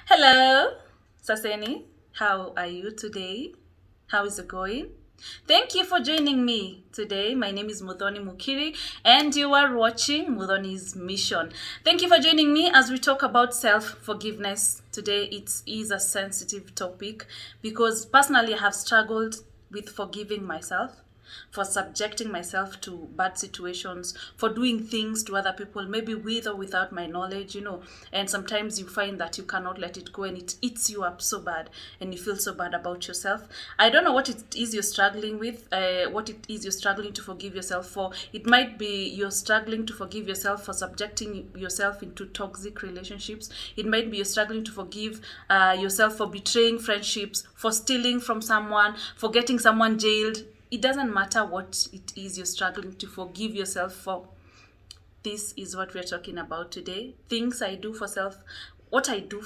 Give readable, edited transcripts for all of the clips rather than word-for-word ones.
Hello, Saseni. How are you today? How is it going? Thank you for joining me today. My name is Muthoni Mukiri, and you are watching Muthoni's Mission. Thank you for joining me as we talk about self-forgiveness. Today it is a sensitive topic because personally I have struggled with forgiving myself, for subjecting myself to bad situations, for doing things to other people, maybe with or without my knowledge. And sometimes you find that you cannot let it go and it eats you up so bad and you feel so bad about yourself. I don't know what it is you're struggling with, what it is you're struggling to forgive yourself for. It might be you're struggling to forgive yourself for subjecting yourself into toxic relationships. It might be you're struggling to forgive yourself for betraying friendships, for stealing from someone, for getting someone jailed. It doesn't matter what it is you're struggling to forgive yourself for. This is what we're talking about today. What I do for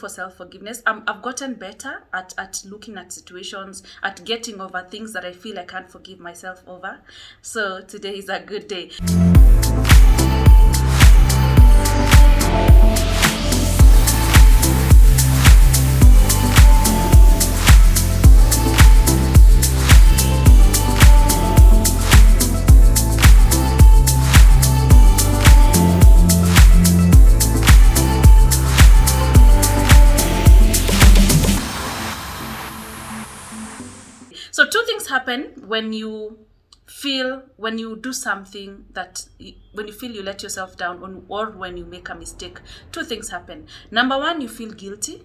self-forgiveness. I've gotten better at looking at situations, at getting over things that I feel I can't forgive myself over. So today is a good day. So two things happen when you do something when you feel you let yourself down, or when you make a mistake. Two things happen. Number one, you feel guilty.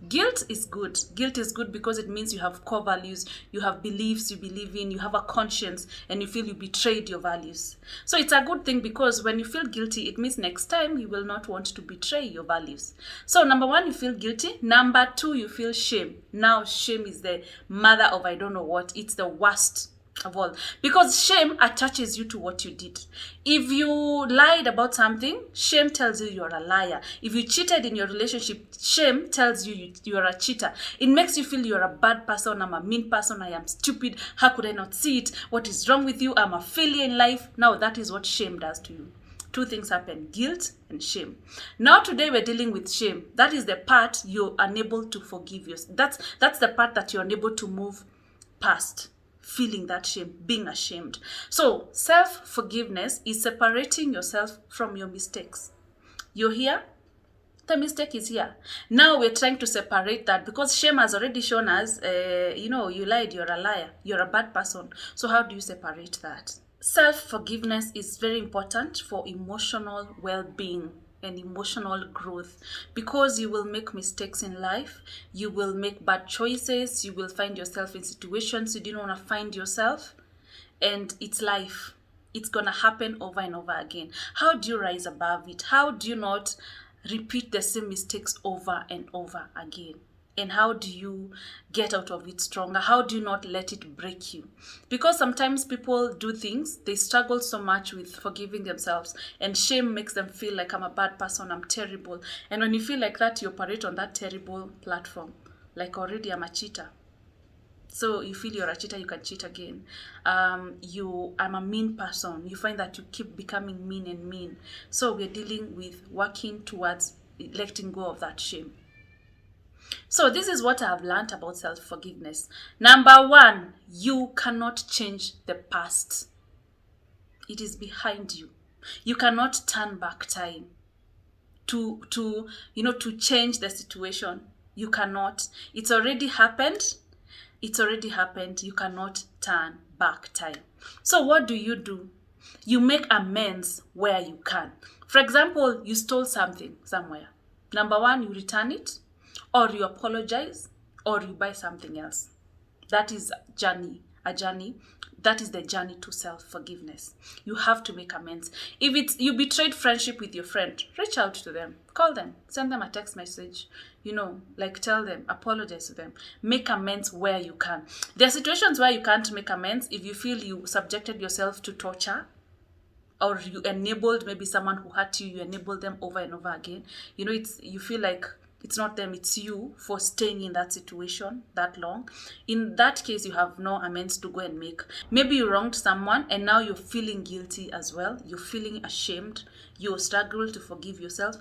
Guilt is good. Guilt is good because it means you have core values, you have beliefs you believe in, you have a conscience, and you feel you betrayed your values. So it's a good thing because when you feel guilty, it means next time you will not want to betray your values. So number one, you feel guilty. Number two, you feel shame. Now, shame is the mother of I don't know what. It's the worst of all, because shame attaches you to what you did. If you lied about something, shame tells you you're a liar. If you cheated in your relationship, shame tells you you're a cheater. It makes you feel you're a bad person. I'm a mean person. I am stupid. How could I not see it? What is wrong with you? I'm a failure in life. Now that is what shame does to you. Two things happen: guilt and shame. Now today we're dealing with shame. That is the part you're unable to forgive yourself. That's the part that you're unable to move past. Feeling that shame, being ashamed. So self-forgiveness is separating yourself from your mistakes. You're here, the mistake is here. Now we're trying to separate that because shame has already shown us, you lied, you're a liar, you're a bad person. So how do you separate that? Self-forgiveness is very important for emotional well-being and emotional growth, because you will make mistakes in life, you will make bad choices, you will find yourself in situations you didn't want to find yourself, and it's life. It's gonna happen over and over again. How do you rise above it? How do you not repeat the same mistakes over and over again? And how do you get out of it stronger? How do you not let it break you? Because sometimes people do things, they struggle so much with forgiving themselves, and shame makes them feel like I'm a bad person, I'm terrible. And when you feel like that, you operate on that terrible platform. Like already I'm a cheater. So you feel you're a cheater, you can cheat again. I'm a mean person. You find that you keep becoming mean and mean. So we're dealing with working towards letting go of that shame. So this is what I have learned about self-forgiveness. Number one, you cannot change the past. It is behind you. You cannot turn back time to change the situation. You cannot. It's already happened. It's already happened. You cannot turn back time. So what do? You make amends where you can. For example, you stole something somewhere. Number one, you return it, or you apologize, or you buy something else. That is a journey. That is the journey to self-forgiveness. You have to make amends. If you betrayed friendship with your friend, reach out to them, call them, send them a text message, tell them, apologize to them, make amends where you can. There are situations where you can't make amends if you feel you subjected yourself to torture, or you enabled maybe someone who hurt you, you enabled them over and over again. You feel like it's not them, it's you for staying in that situation that long. In that case, you have no amends to go and make. Maybe you wronged someone and now you're feeling guilty as well. You're feeling ashamed. You struggle to forgive yourself.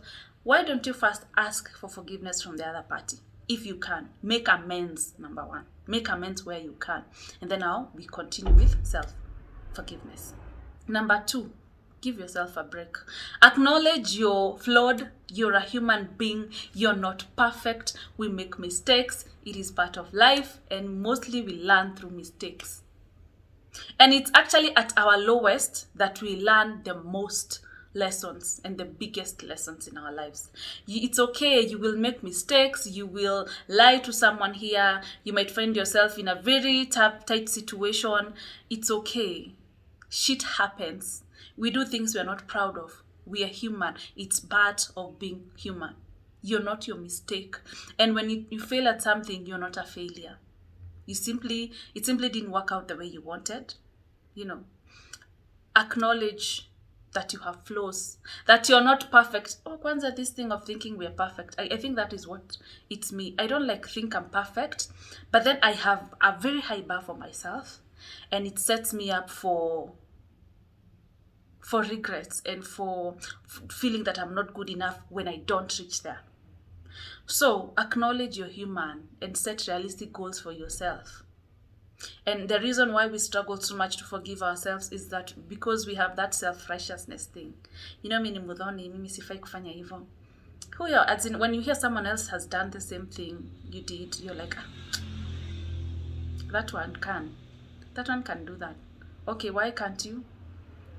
why don't you first ask for forgiveness from the other party? If you can, make amends, number one. Make amends where you can. And then now we continue with self-forgiveness. Number two, give yourself a break. Acknowledge you're flawed. You're a human being. You're not perfect. We make mistakes. It is part of life. And mostly we learn through mistakes. And it's actually at our lowest that we learn the most lessons and the biggest lessons in our lives. It's okay. You will make mistakes. You will lie to someone here. You might find yourself in a very tight situation. It's okay. Shit happens. We do things we are not proud of. We are human. It's part of being human. You're not your mistake. And when you fail at something, you're not a failure. It simply didn't work out the way you wanted. Acknowledge that you have flaws, that you're not perfect. Oh, kwanza, this thing of thinking we are perfect. I think that is what it's me. I don't think I'm perfect, but then I have a very high bar for myself, and it sets me up for regrets and for feeling that I'm not good enough when I don't reach there. So acknowledge you're human and set realistic goals for yourself. And the reason why we struggle so much to forgive ourselves is that because we have that self-righteousness thing. Mimi mudhoni, mimi sifai kufanya hivyo. As in, when you hear someone else has done the same thing you did, you're like, that one can do that. Okay, why can't you?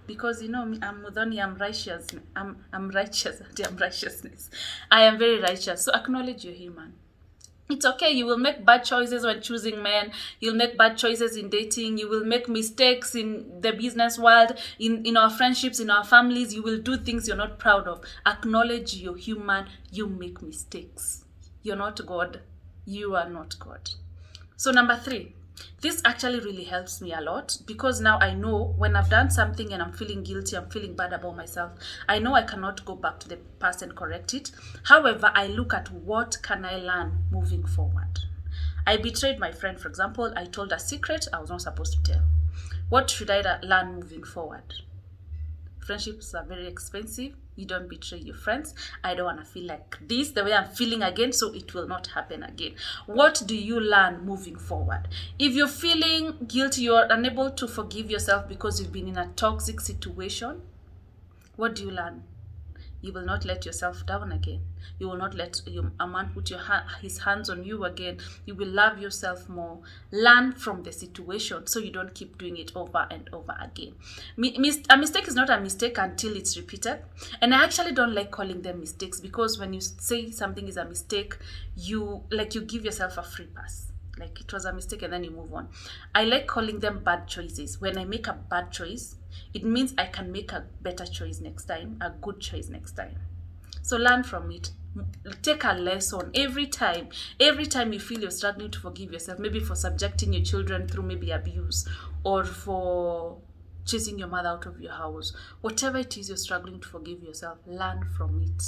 Because I'm mudhoni, I'm righteous. I'm righteous. I'm righteousness. I am very righteous. So acknowledge you're human. It's okay. You will make bad choices when choosing men. You'll make bad choices in dating. You will make mistakes in the business world, in our friendships, in our families. You will do things you're not proud of. Acknowledge you're human. You make mistakes. You're not God. You are not God. So number 3, this actually really helps me a lot, because now I know when I've done something and I'm feeling guilty, I'm feeling bad about myself, I know I cannot go back to the past and correct it. However, I look at what can I learn moving forward. I betrayed my friend, for example. I told a secret I was not supposed to tell. What should I learn moving forward? Friendships are very expensive. You don't betray your friends. I don't want to feel like this, the way I'm feeling again, so it will not happen again. What do you learn moving forward? If you're feeling guilty, you're unable to forgive yourself because you've been in a toxic situation, what do you learn? You will not let yourself down again. You will not let a man put his hands on you again. You will love yourself more. Learn from the situation so you don't keep doing it over and over again. A mistake is not a mistake until it's repeated. And I actually don't like calling them mistakes, because when you say something is a mistake, you give yourself a free pass. Like it was a mistake and then you move on. I like calling them bad choices. When I make a bad choice, it means I can make a better choice next time, a good choice next time. So learn from it. Take a lesson every time. Every time you feel you're struggling to forgive yourself, maybe for subjecting your children through maybe abuse, or for chasing your mother out of your house, whatever it is you're struggling to forgive yourself, learn from it.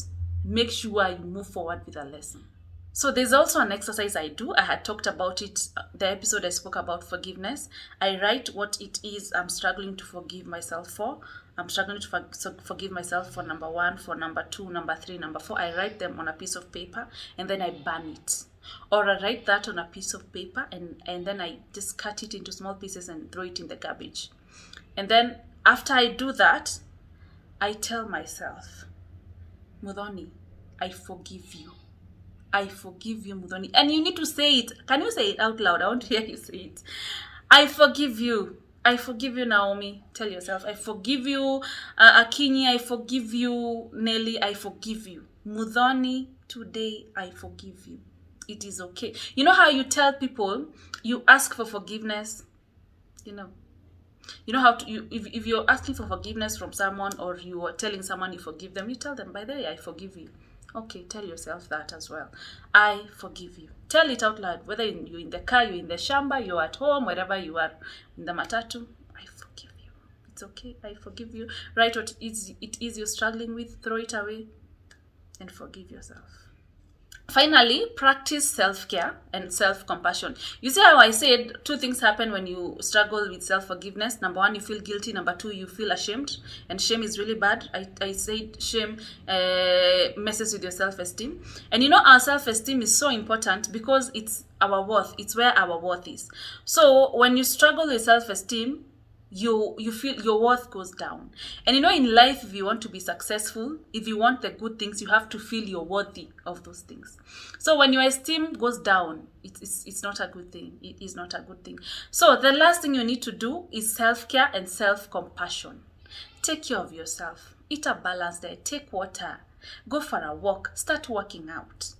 Make sure you move forward with a lesson. So there's also an exercise I do. I had talked about it, the episode I spoke about forgiveness. I write what it is I'm struggling to forgive myself for. I'm struggling to forgive myself for number 1, for number 2, number 3, number 4. I write them on a piece of paper and then I burn it. Or I write that on a piece of paper and then I just cut it into small pieces and throw it in the garbage. And then after I do that, I tell myself, Mudhoni, I forgive you. I forgive you, Mudhoni. And you need to say it. Can you say it out loud? I want to hear you say it. I forgive you. I forgive you, Naomi. Tell yourself, I forgive you, Akinyi. I forgive you, Nelly. I forgive you. Mudhoni, today I forgive you. It is okay. You know how you tell people, you ask for forgiveness? You know how to, if you're asking for forgiveness from someone, or you are telling someone you forgive them, you tell them, by the way, I forgive you. Okay, tell yourself that as well. I forgive you. Tell it out loud, whether you're in the car, you're in the shamba, you're at home, wherever you are, in the matatu. I forgive you. It's okay, I forgive you. Write what it is you're struggling with, throw it away, and forgive yourself. Finally, practice self-care and self-compassion. You see how I said two things happen when you struggle with self-forgiveness. Number one, you feel guilty. Number two, you feel ashamed. And shame is really bad. I said shame messes with your self-esteem. And you know, our self-esteem is so important because it's our worth. It's where our worth is. So when you struggle with self-esteem, you feel your worth goes down. And you know, in life, if you want to be successful, if you want the good things, you have to feel you're worthy of those things. So when your esteem goes down, it's not a good thing. It is not a good thing. So the last thing you need to do is self-care and self-compassion. Take care of yourself. Eat a balanced diet. Take water. Go for a walk. Start working out.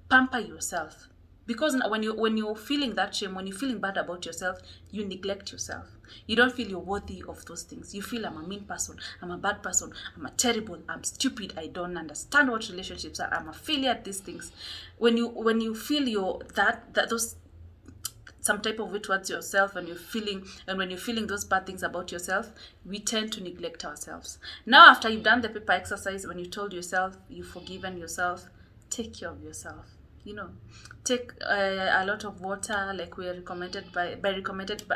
Pamper yourself. Because when you're feeling that shame, when you're feeling bad about yourself, you neglect yourself. You don't feel you're worthy of those things. You feel, I'm a mean person, I'm a bad person, I'm a terrible, I'm stupid, I don't understand what relationships are, I'm a failure at these things. When you feel you're that those some type of way towards yourself, when you're feeling those bad things about yourself, we tend to neglect ourselves. Now, after you've done the paper exercise, when you told yourself you've forgiven yourself, take care of yourself. You know, take a lot of water, like we are recommended by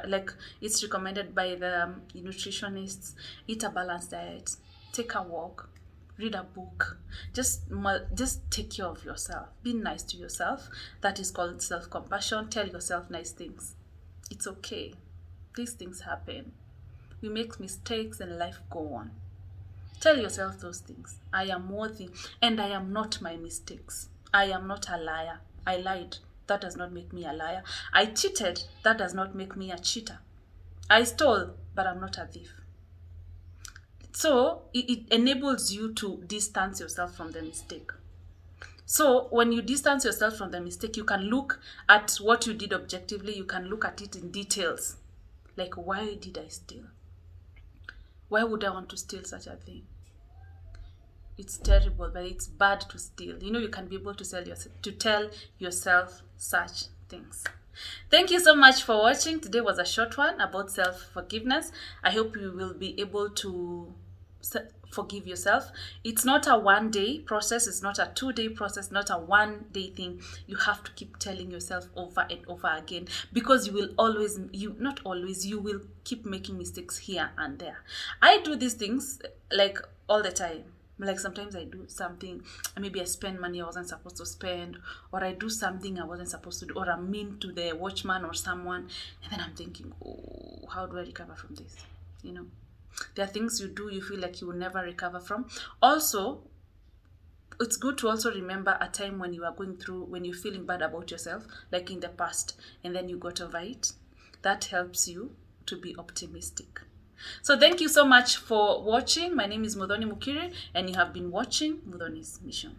like it's recommended by the nutritionists. Eat a balanced diet. Take a walk. Read a book. Just take care of yourself. Be nice to yourself. That is called self-compassion. Tell yourself nice things. It's okay. These things happen. We make mistakes and life go on. Tell yourself those things. I am worthy and I am not my mistakes. I am not a liar. I lied. That does not make me a liar. I cheated. That does not make me a cheater. I stole, but I'm not a thief. So it enables you to distance yourself from the mistake. So when you distance yourself from the mistake, you can look at what you did objectively. You can look at it in details. Like, why did I steal? Why would I want to steal such a thing? It's terrible, but it's bad to steal. You know, you can be able to tell yourself such things. Thank you so much for watching. Today was a short one about self-forgiveness. I hope you will be able to forgive yourself. It's not a one-day process. It's not a two-day process, not a one-day thing. You have to keep telling yourself over and over again, because you will keep making mistakes here and there. I do these things like all the time. Like sometimes I do something, maybe I spend money I wasn't supposed to spend, or I do something I wasn't supposed to do, or I'm mean to the watchman or someone, and then I'm thinking, oh, how do I recover from this? You know, there are things you do you feel like you will never recover from. Also, it's good to also remember a time when you're feeling bad about yourself, like in the past, and then you got over it. That helps you to be optimistic. So thank you so much for watching. My name is Muthoni Mukiri, and you have been watching Muthoni's Mission.